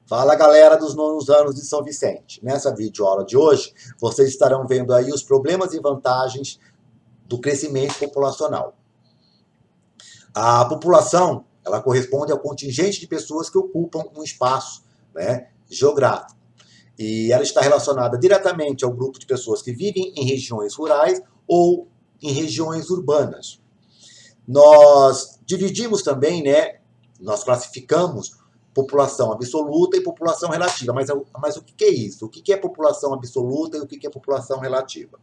Fala, galera dos nonos anos de São Vicente. Nessa videoaula de hoje, vocês estarão vendo aí os problemas e vantagens do crescimento populacional. A população, ela corresponde ao contingente de pessoas que ocupam um espaço, geográfico. E ela está relacionada diretamente ao grupo de pessoas que vivem em regiões rurais ou em regiões urbanas. Nós dividimos também, nós classificamos população absoluta e população relativa. Mas o que é isso? O que é população absoluta e o que é população relativa?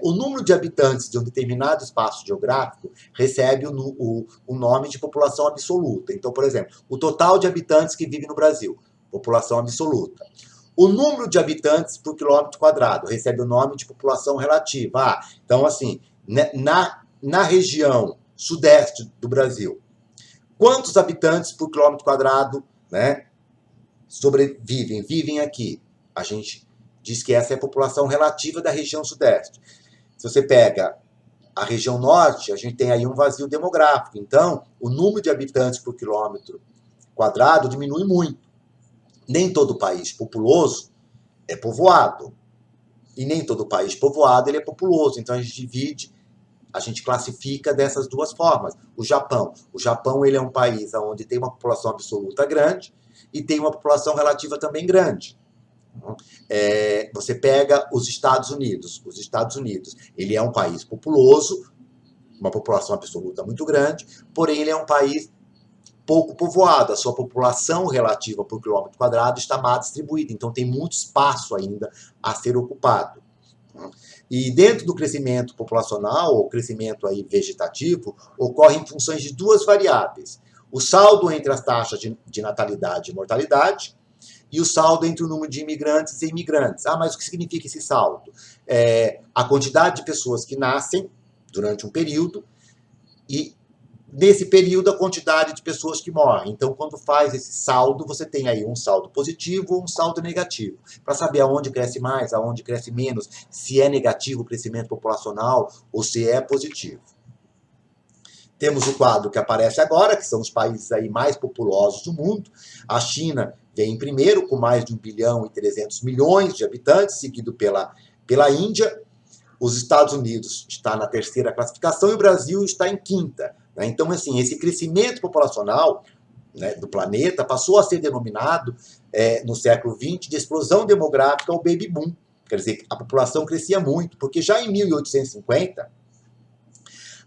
O número de habitantes de um determinado espaço geográfico recebe o nome de população absoluta. Então, por exemplo, o total de habitantes que vive no Brasil, população absoluta. O número de habitantes por quilômetro quadrado recebe o nome de população relativa. Então, assim, na região sudeste do Brasil, quantos habitantes por quilômetro quadrado vivem aqui? A gente diz que essa é a população relativa da região sudeste. Se você pega a região norte, a gente tem aí um vazio demográfico. Então, o número de habitantes por quilômetro quadrado diminui muito. Nem todo país populoso é povoado. E nem todo país povoado ele é populoso. Então, a gente classifica dessas duas formas. O Japão ele é um país onde tem uma população absoluta grande e tem uma população relativa também grande. Você pega os Estados Unidos. Os Estados Unidos, ele é um país populoso, uma população absoluta muito grande, porém ele é um país pouco povoado. A sua população relativa por quilômetro quadrado está mal distribuída, então tem muito espaço ainda a ser ocupado. E dentro do crescimento populacional, ou crescimento aí vegetativo, ocorrem funções de duas variáveis. O saldo entre as taxas de natalidade e mortalidade e o saldo entre o número de imigrantes e imigrantes. Mas o que significa esse saldo? A quantidade de pessoas que nascem durante um período e, nesse período, a quantidade de pessoas que morrem. Então, quando faz esse saldo, você tem aí um saldo positivo ou um saldo negativo. Para saber aonde cresce mais, aonde cresce menos, se é negativo o crescimento populacional ou se é positivo. Temos o quadro que aparece agora, que são os países aí mais populosos do mundo. A China vem em primeiro, com mais de 1 bilhão e 300 milhões de habitantes, seguido pela Índia. Os Estados Unidos está na terceira classificação e o Brasil está em quinta. Então, assim, esse crescimento populacional do planeta passou a ser denominado, no século XX, de explosão demográfica ou baby boom. Quer dizer, a população crescia muito, porque já em 1850,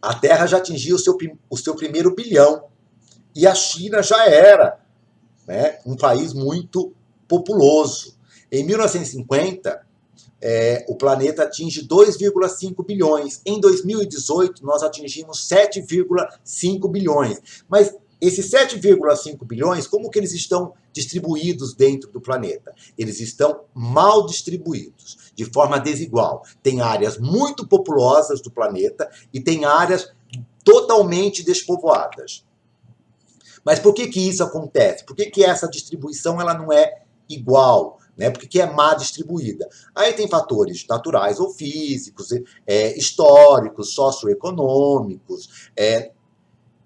a Terra já atingia o seu primeiro bilhão. E a China já era um país muito populoso. Em 1950, o planeta atinge 2,5 bilhões. Em 2018, nós atingimos 7,5 bilhões. Mas esses 7,5 bilhões, como que eles estão distribuídos dentro do planeta? Eles estão mal distribuídos, de forma desigual. Tem áreas muito populosas do planeta e tem áreas totalmente despovoadas. Mas por que isso acontece? Por que essa distribuição ela não é igual? Porque é má distribuída. Aí tem fatores naturais ou físicos, históricos, socioeconômicos,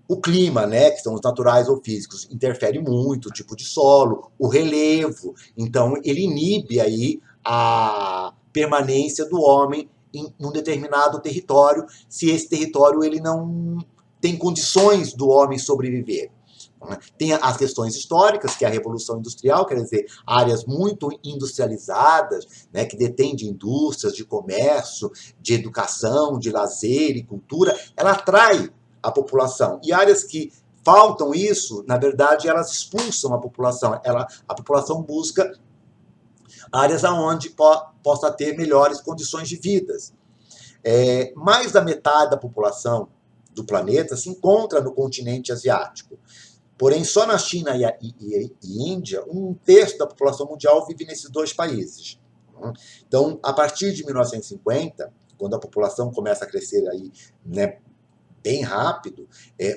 o clima, que são os naturais ou físicos, interfere muito, o tipo de solo, o relevo. Então, ele inibe aí a permanência do homem em um determinado território, se esse território ele não tem condições do homem sobreviver. Tem as questões históricas, que é a Revolução Industrial, quer dizer, áreas muito industrializadas, que detêm de indústrias, de comércio, de educação, de lazer e cultura, ela atrai a população. E áreas que faltam isso, na verdade, elas expulsam a população. A população busca áreas onde possa ter melhores condições de vida. Mais da metade da população do planeta se encontra no continente asiático. Porém, só na China e Índia, 1/3 da população mundial vive nesses dois países. Então, a partir de 1950, quando a população começa a crescer aí, bem rápido,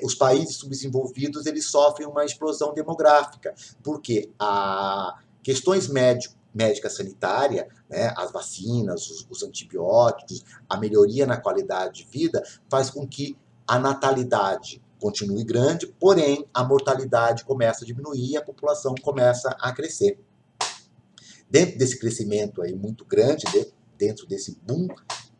os países subdesenvolvidos eles sofrem uma explosão demográfica, porque questões médica sanitária, as vacinas, os antibióticos, a melhoria na qualidade de vida, faz com que a natalidade continue grande, porém a mortalidade começa a diminuir e a população começa a crescer. Dentro desse crescimento aí muito grande, dentro desse boom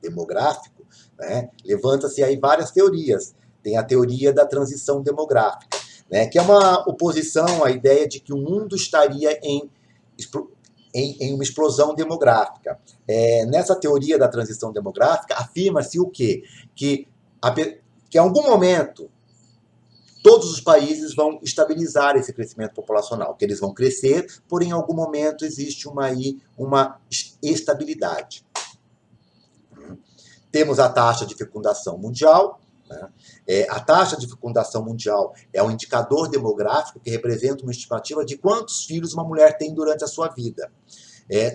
demográfico, né, levanta-se aí várias teorias. Tem a teoria da transição demográfica, né, que é uma oposição à ideia de que o mundo estaria em uma explosão demográfica. Nessa teoria da transição demográfica, afirma-se o quê? Que em algum momento todos os países vão estabilizar esse crescimento populacional, que eles vão crescer, porém em algum momento existe uma estabilidade. Temos a taxa de fecundação mundial, né? A taxa de fecundação mundial é um indicador demográfico que representa uma estimativa de quantos filhos uma mulher tem durante a sua vida.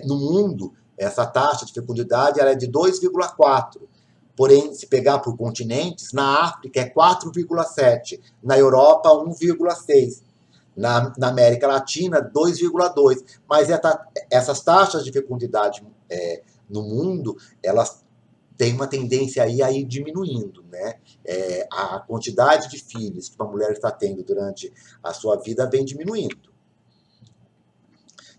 No mundo, essa taxa de fecundidade ela é de 2,4. Porém, se pegar por continentes, na África é 4,7, na Europa 1,6, na América Latina 2,2. Mas essas taxas de fecundidade no mundo, elas têm uma tendência aí a ir diminuindo, né? A quantidade de filhos que uma mulher está tendo durante a sua vida vem diminuindo.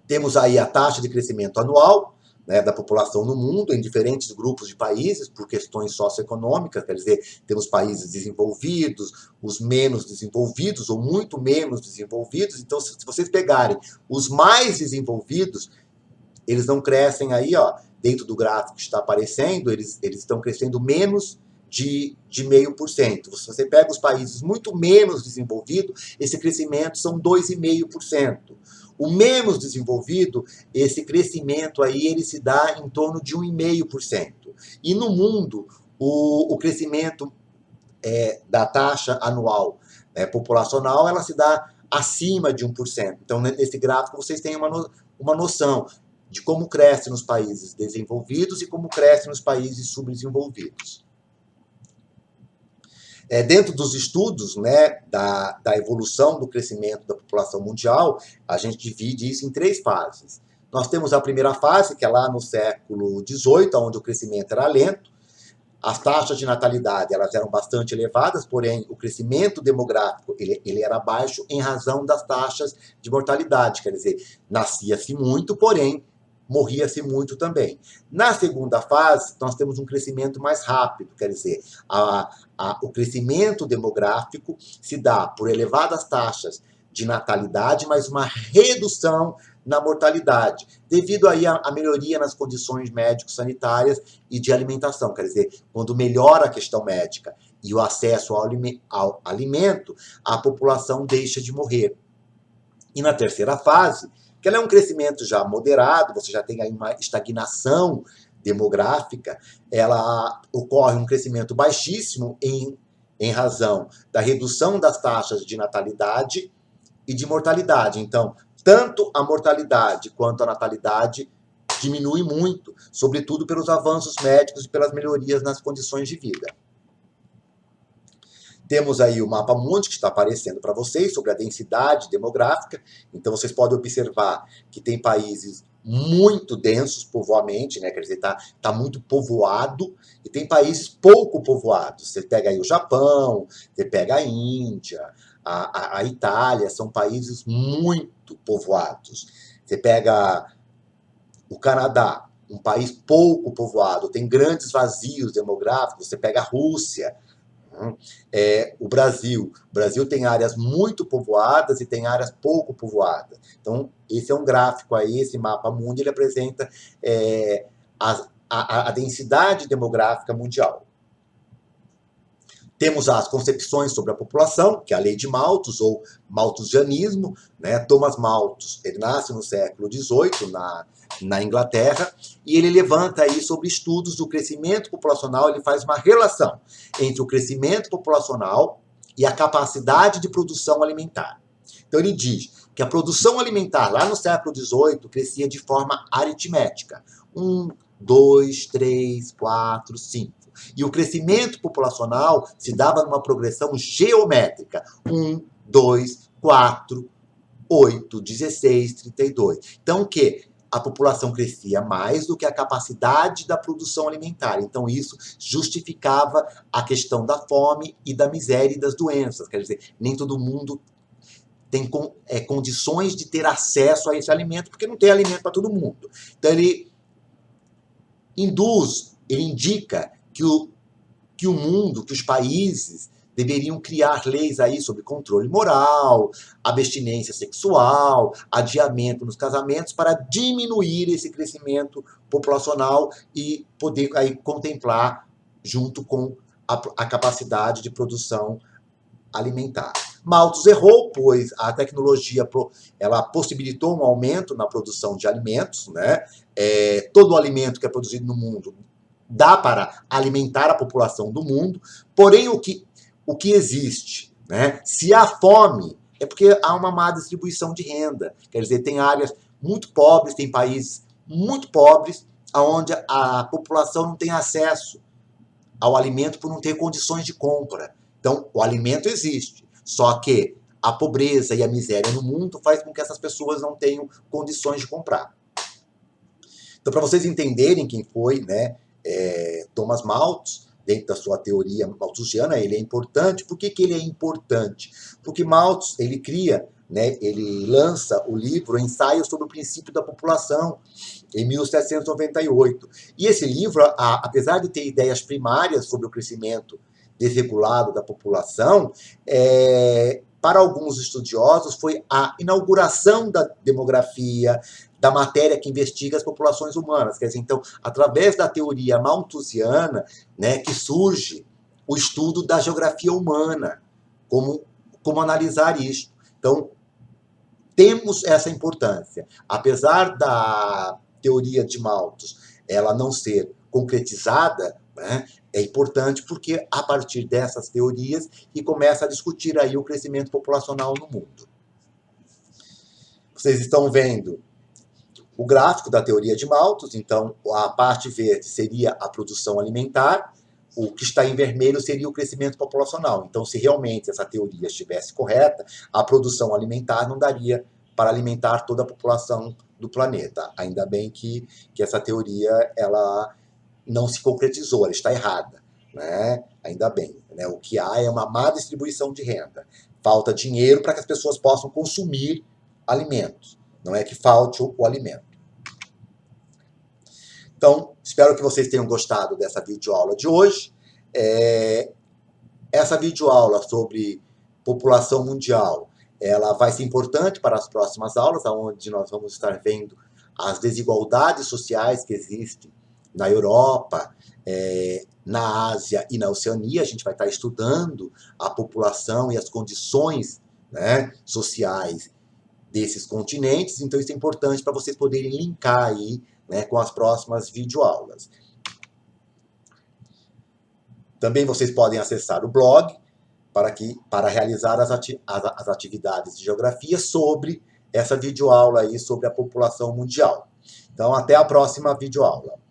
Temos aí a taxa de crescimento anual, né, da população no mundo, em diferentes grupos de países, por questões socioeconômicas, quer dizer, temos países desenvolvidos, os menos desenvolvidos, ou muito menos desenvolvidos. Então, se vocês pegarem os mais desenvolvidos, eles não crescem aí, ó, dentro do gráfico que está aparecendo, eles estão crescendo menos de 0,5%. Se você pega os países muito menos desenvolvidos, esse crescimento são 2,5%. O menos desenvolvido, esse crescimento aí, ele se dá em torno de 1,5%. E no mundo, o crescimento da taxa anual populacional, ela se dá acima de 1%. Então, nesse gráfico, vocês têm uma noção de como cresce nos países desenvolvidos e como cresce nos países subdesenvolvidos. Dentro dos estudos, né, da evolução do crescimento da população mundial, a gente divide isso em 3 fases. Nós temos a primeira fase, que é lá no século XVIII, onde o crescimento era lento. As taxas de natalidade elas eram bastante elevadas, porém o crescimento demográfico ele era baixo em razão das taxas de mortalidade. Quer dizer, nascia-se muito, porém morria-se muito também. Na segunda fase, nós temos um crescimento mais rápido, quer dizer, o crescimento demográfico se dá por elevadas taxas de natalidade, mas uma redução na mortalidade, devido aí à melhoria nas condições médico-sanitárias e de alimentação. Quer dizer, quando melhora a questão médica e o acesso ao alimento, a população deixa de morrer. E na terceira fase, que ela é um crescimento já moderado, você já tem aí uma estagnação demográfica, ela ocorre um crescimento baixíssimo em razão da redução das taxas de natalidade e de mortalidade. Então, tanto a mortalidade quanto a natalidade diminui muito, sobretudo pelos avanços médicos e pelas melhorias nas condições de vida. Temos aí o mapa mundi que está aparecendo para vocês sobre a densidade demográfica. Então, vocês podem observar que tem países muito densos povoamento, né? Quer dizer, tá muito povoado, e tem países pouco povoados. Você pega aí o Japão, você pega a Índia, a Itália, são países muito povoados. Você pega o Canadá, um país pouco povoado, tem grandes vazios demográficos. Você pega a Rússia, o Brasil tem áreas muito povoadas e tem áreas pouco povoadas. Então, esse é um gráfico aí, esse mapa mundi, ele apresenta a densidade demográfica mundial. Temos as concepções sobre a população, que é a lei de Malthus, ou malthusianismo, né? Thomas Malthus, ele nasce no século XVIII, na Inglaterra, e ele levanta aí sobre estudos do crescimento populacional, ele faz uma relação entre o crescimento populacional e a capacidade de produção alimentar. Então ele diz que a produção alimentar lá no século XVIII crescia de forma aritmética. 1, 2, 3, 4, 5. E o crescimento populacional se dava numa progressão geométrica. 1, 2, 4, 8, 16, 32. Então o quê? a população crescia mais do que a capacidade da produção alimentar. Então, isso justificava a questão da fome e da miséria e das doenças. Quer dizer, nem todo mundo tem condições de ter acesso a esse alimento, porque não tem alimento para todo mundo. Então, ele indica que o mundo, que os países deveriam criar leis aí sobre controle moral, abstinência sexual, adiamento nos casamentos, para diminuir esse crescimento populacional e poder aí contemplar junto com a capacidade de produção alimentar. Malthus errou, pois a tecnologia ela possibilitou um aumento na produção de alimentos, né? Todo o alimento que é produzido no mundo dá para alimentar a população do mundo, porém o que existe, né? Se há fome, é porque há uma má distribuição de renda. Quer dizer, tem áreas muito pobres, tem países muito pobres, onde a população não tem acesso ao alimento por não ter condições de compra. Então, o alimento existe, só que a pobreza e a miséria no mundo faz com que essas pessoas não tenham condições de comprar. Então, para vocês entenderem quem foi, né, Thomas Malthus, dentro da sua teoria malthusiana, ele é importante. Por que ele é importante? Porque Malthus, ele cria, né, ele lança o livro Ensaio sobre o Princípio da População, em 1798. E esse livro, apesar de ter ideias primárias sobre o crescimento desregulado da população, para alguns estudiosos foi a inauguração da demografia, da matéria que investiga as populações humanas. Quer dizer, então, através da teoria malthusiana, né, que surge o estudo da geografia humana, como analisar isso. Então, temos essa importância. Apesar da teoria de Malthus ela não ser concretizada, né, é importante porque a partir dessas teorias que começa a discutir aí o crescimento populacional no mundo. Vocês estão vendo o gráfico da teoria de Malthus. Então, a parte verde seria a produção alimentar, o que está em vermelho seria o crescimento populacional. Então, se realmente essa teoria estivesse correta, a produção alimentar não daria para alimentar toda a população do planeta. Ainda bem que essa teoria ela não se concretizou, ela está errada, né? Ainda bem, né? O que há é uma má distribuição de renda. Falta dinheiro para que as pessoas possam consumir alimentos. Não é que falte o alimento. Então, espero que vocês tenham gostado dessa videoaula de hoje. Essa videoaula sobre população mundial, ela vai ser importante para as próximas aulas, onde nós vamos estar vendo as desigualdades sociais que existem na Europa, na Ásia e na Oceania. A gente vai estar estudando a população e as condições, né, sociais desses continentes. Então, isso é importante para vocês poderem linkar aí, né, com as próximas videoaulas. Também vocês podem acessar o blog para realizar as atividades de geografia sobre essa videoaula aí sobre a população mundial. Então, até a próxima videoaula.